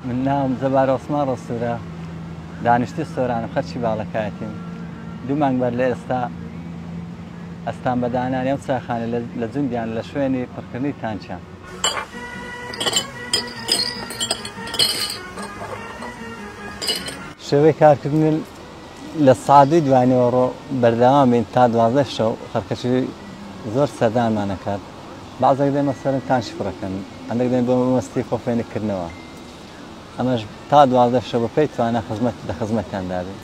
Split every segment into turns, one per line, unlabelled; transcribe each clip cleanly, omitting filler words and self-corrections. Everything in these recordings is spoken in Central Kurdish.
من ناوم زەبار عوسمان ڕەسوورە دانیشتی سۆرانم خەرچی باڵەکایەتیم دوو مانگ بەر لە ئێستا ئەستان بە دانانی ئەم چاخانە لە جوندیان لە شوێنی پڕکردنی تانچیان. شێوەی کارکردن لە سعادوی دوانیەوە ڕۆ بەردەوام بین تا 12 شەو خەرکەشی زۆر سەردانمان نەکات. بەعزێک دێمە سەرن تانشی فڕەکەن، هەندێک دێن بۆ مەستی خۆفێنکردنەوە. ئەمەش تا 12 شەو بە پێی توانە لە خزمەتیاندا بێت.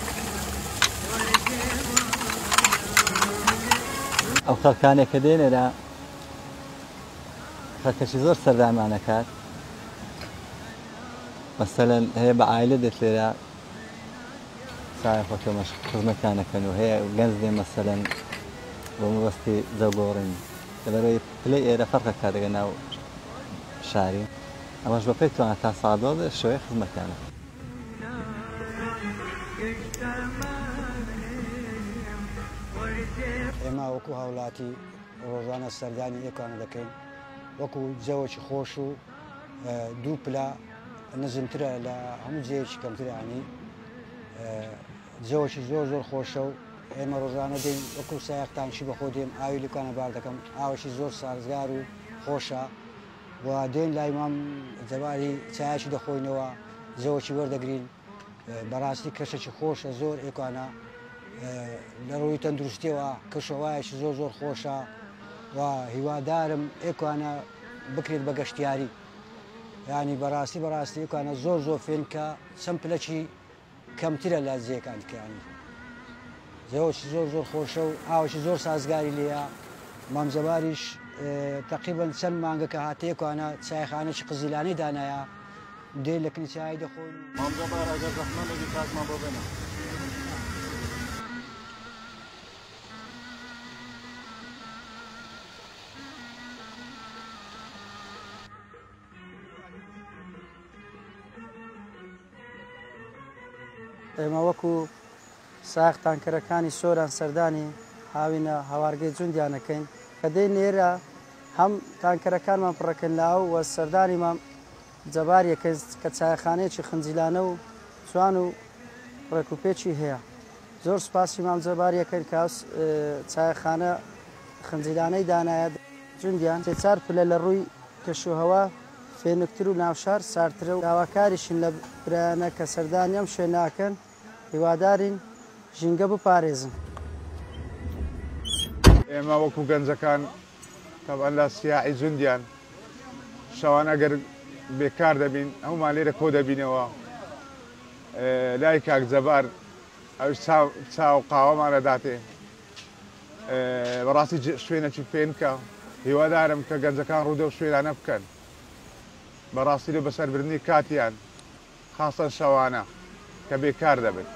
ئەو خەڵکانێک کە دێنێرا خەرکەشی زۆر سەردانمان نەکات. مەسەلەن هەیە بە عایلە دێت لێرە سایە خۆتۆمەش خزمەتیان نەکەن و هەیە گەنج دێن مەسەلەن بۆ مەبەستی جەوگۆڕین لەبەرەوەی پلەی ئێرە فەرقەکا دەگە ناو شاری. ئەمەش بە پێی توانە تا ساعت 12 شەوەی خزمەتیانە.
ئێمە وەکو هاوڵاتی ڕۆژانە سەردانی ئێکانە دەکەین وەکو جەوەکی خۆش و دوو پلا نزمترە لە هەموو جێوێکی کەمترانی جەوەکی زۆر زۆر خۆشە و ئێمە ڕۆژانە دێن وەکو سایەقتانشی بەخۆ دێم ئاوی لەکانە بار دەکەم ئاوەشی زۆر سازگار و خۆشە و دێن لای مام جەباری چایەکی دەخۆینەوە جەوەکی وەردەگرین بەڕاستی کەشێکی خۆشە زۆر ئێکانە لە ڕووی تەندروستیەوە کەشەوایەکی زۆر زۆر خۆشە و هیوادارم ئێکانە بکرێت بە گەشتیاری ینی بەڕاستی ئێکانە زۆر زۆر فێن کە چەند پلەکی کەمترە لە جێکان دیکەیانی جەوەکی زۆر زۆر خۆشە و ئاوەشی زۆر سازگاری لێیە مامزەباریش تقریبا چەند مانگە کە هاتەیەکانە چایخانەی قزیلانەی دانایە دێ لە کنیچایی دەخۆین
مامزەبار ئەگەر زەحمەتێکی کاتمان بۆ بێنە
ئێمە وەکو ساق تانکەرەکانی سۆران سەردانی هاوینە هەوارگەی جوندیانەکەین کە دەی نێرە هەم تانکەرەکانمان پڕەکەن لاو و سەردانیمان جەباریەکە کە چایەخانەیەکی خنجیلانە و جوان و ڕێکوپێکی هەیە زۆر سوپاسی مام جەباریەکەن کە چایەخانە خنجیلانەی دانایە جوندیان چار پلە لە ڕووی کەشوهەوا فێنکتر و ناوشار سارترە و داواکاریشن لە برایانە کە سەردانی ئەم شوێناکەن هیوادارین ژینگە بپارێزن.
ئێمە وەکو گەنجەکان تەبەن لە سیاحی جوندیان شەوان ئەگەر بێکار دەبین هەمومان لێرە کۆ دەبینەوە لای کاک جەبار ئەوش چاو قاوەمانە داتێ بەڕاستی شوێنێکی فێنکە هیوادارم کە گەنجەکان ڕوودە و شوێنانە بکەن بەڕاستی لە بەسەربردنی کاتیان خاستن شەوانە کە بێکار دەبن.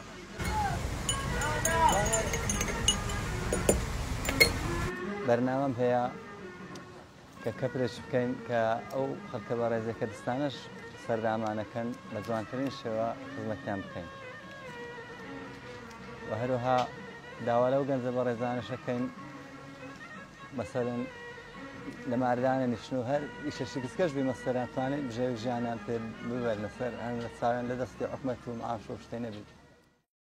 بەرنامەم هەیە کە کەپرێک بکەین کە ئەو خەڵکە بەڕێزەکە دەستانەش سەردامانەکەن بە جوانترین شێوە خزمەتیان بکەین و هەروەها داوا لەو گەنجە بەڕێزانەشەکەین مەسەلەن لە ماردانە نیشن و هەر ئیشەشی کەس بێ مەسەران توانێت بژێوی ژیانیان پێ ببەر لەسەر هەر لە چاویان لە دەستی حکومەت و معاش و شتێ نەبێت.